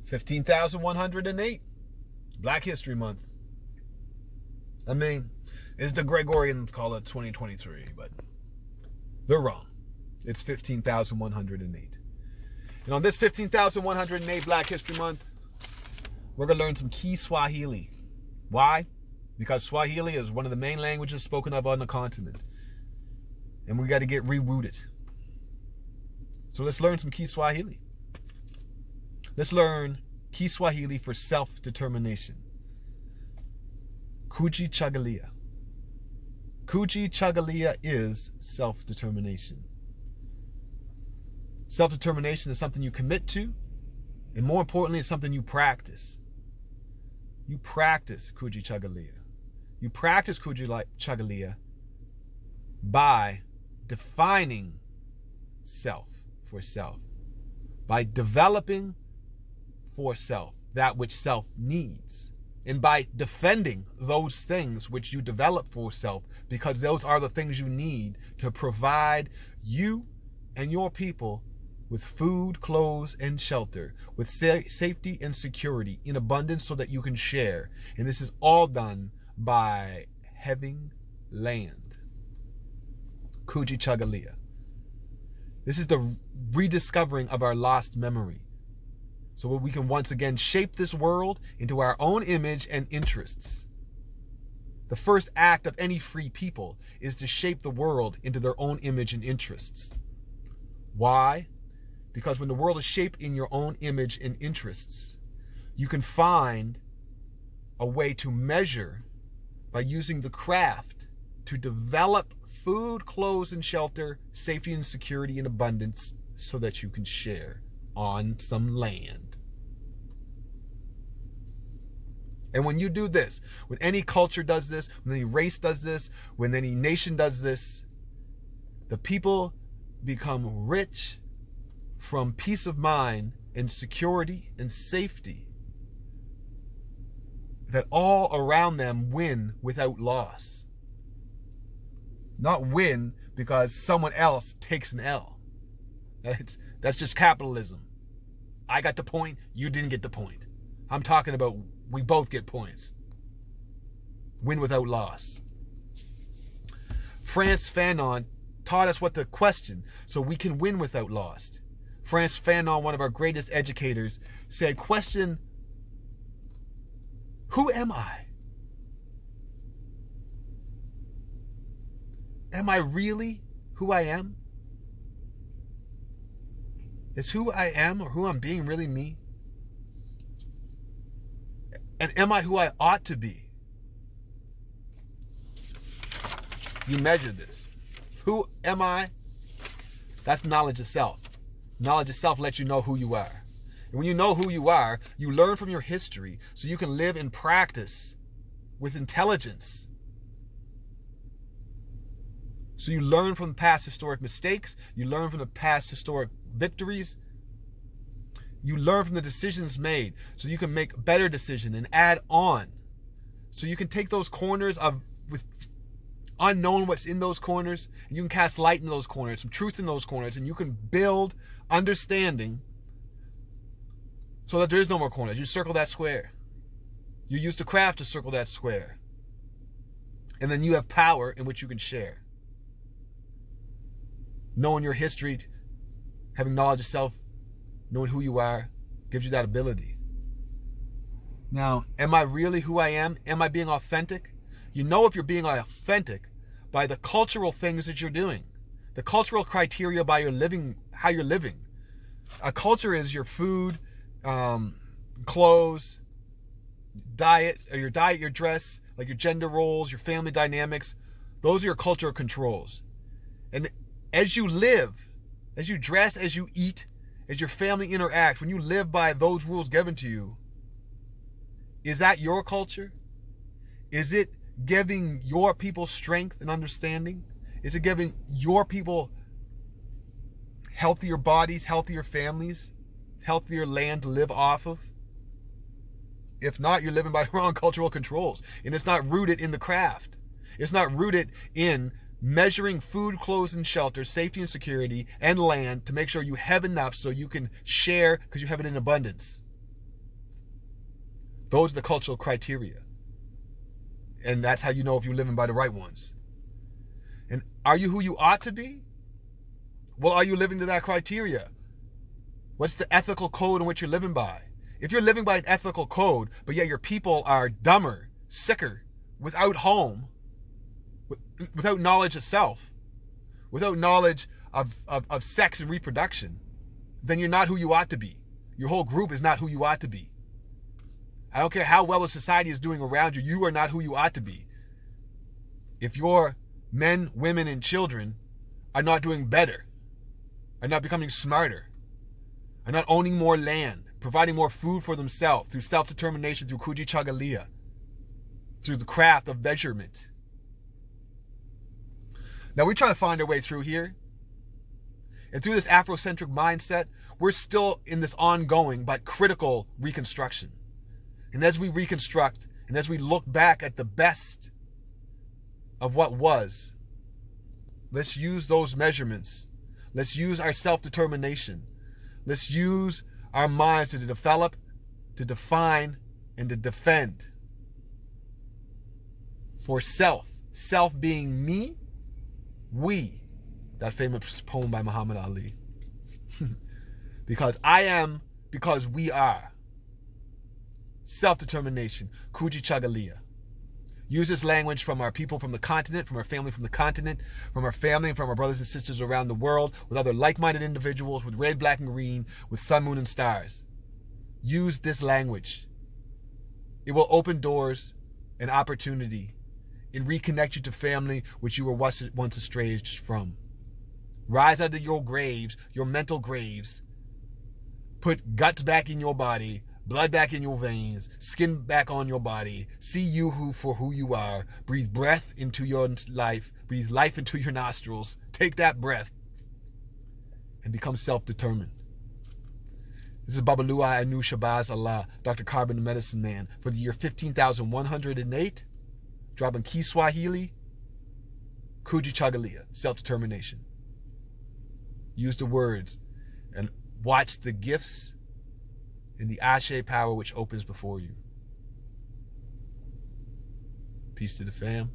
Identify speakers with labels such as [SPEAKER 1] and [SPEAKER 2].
[SPEAKER 1] 15,108. Black History Month. I mean, it's the Gregorians call it 2023, but they're wrong. It's 15,108. And on this 15,108 Black History Month, we're going to learn some key Swahili. Why? Because Swahili is one of the main languages spoken of on the continent. And we got to get rerooted. So let's learn some key Swahili. Let's learn key Swahili for self-determination. Kujichagulia. Kujichagulia is self-determination. Self-determination is something you commit to, and more importantly, it's something you practice. You practice Kujichagulia. You practice Kujichagulia by defining self for self, by developing for self that which self needs, and by defending those things which you develop for self, because those are the things you need to provide you and your people with food, clothes, and shelter, with safety and security in abundance so that you can share. And this is all done by having land. Kujichagulia. This is the rediscovering of our lost memory, so that we can once again shape this world into our own image and interests. The first act of any free people is to shape the world into their own image and interests. Why? Because when the world is shaped in your own image and interests, you can find a way to measure by using the craft to develop food, clothes, and shelter, safety and security and abundance, so that you can share on some land. And when you do this, when any culture does this, when any race does this, when any nation does this, the people become rich from peace of mind and security and safety, that all around them win without loss. Not win because someone else takes an L. That's just capitalism. I got the point, you didn't get the point. I'm talking about we both get points. Win without loss. Frantz Fanon taught us what to question so we can win without loss. Frantz Fanon, one of our greatest educators, said, question, who am I? Am I really who I am? Is who I am or who I'm being really me? And am I who I ought to be? You measure this. Who am I? That's knowledge of self. Knowledge of self lets you know who you are. And when you know who you are, you learn from your history so you can live and practice with intelligence. So you learn from the past historic mistakes. You learn from the past historic victories. You learn from the decisions made so you can make better decisions and add on. So you can take those corners with unknown what's in those corners, and you can cast light in those corners, some truth in those corners, and you can build understanding so that there is no more corners. You circle that square. You use the craft to circle that square. And then you have power in which you can share. Knowing your history, having knowledge of self, knowing who you are, gives you that ability. Now, am I really who I am? Am I being authentic? You know if you're being authentic by the cultural things that you're doing. The cultural criteria by your living, how you're living. A culture is your food, clothes, diet, or your diet, your dress, like your gender roles, your family dynamics. Those are your cultural controls. And as you live, as you dress, as you eat, as your family interacts, when you live by those rules given to you, is that your culture? Is it giving your people strength and understanding? Is it giving your people healthier bodies, healthier families, healthier land to live off of? If not, you're living by the wrong cultural controls. And it's not rooted in the craft. It's not rooted in measuring food, clothes, and shelter, safety and security, and land to make sure you have enough so you can share because you have it in abundance. Those are the cultural criteria. And that's how you know if you're living by the right ones. And are you who you ought to be? Well, are you living to that criteria? What's the ethical code in which you're living by? If you're living by an ethical code, but yet your people are dumber, sicker, without home, without knowledge of self, without knowledge of sex and reproduction, then you're not who you ought to be. Your whole group is not who you ought to be. I don't care how well a society is doing around you, you are not who you ought to be. If your men, women, and children are not doing better, are not becoming smarter, are not owning more land, providing more food for themselves through self-determination, through Kujichagulia, through the craft of measurement. Now we're trying to find our way through here. And through this Afrocentric mindset, we're still in this ongoing but critical reconstruction. And as we reconstruct, and as we look back at the best of what was, let's use those measurements. Let's use our self-determination. Let's use our minds to develop, to define, and to defend. For self. Self being me, we. That famous poem by Muhammad Ali. Because I am, because we are. Self-determination. Kujichagulia. Use this language from our people from the continent, from our family from the continent, from our family and from our brothers and sisters around the world, with other like-minded individuals, with red, black, and green, with sun, moon, and stars. Use this language. It will open doors and opportunity and reconnect you to family which you were once estranged from. Rise out of your graves, your mental graves. Put guts back in your body, blood back in your veins, skin back on your body. See you for who you are. Breathe breath into your life. Breathe life into your nostrils. Take that breath and become self-determined. This is Babalua Anu Shabazz Allah, Dr. Carbon the Medicine Man, for the year 15,108, dropping key Swahili, Kujichagulia, self-determination. Use the words and watch the gifts in the Ashe power which opens before you. Peace to the fam.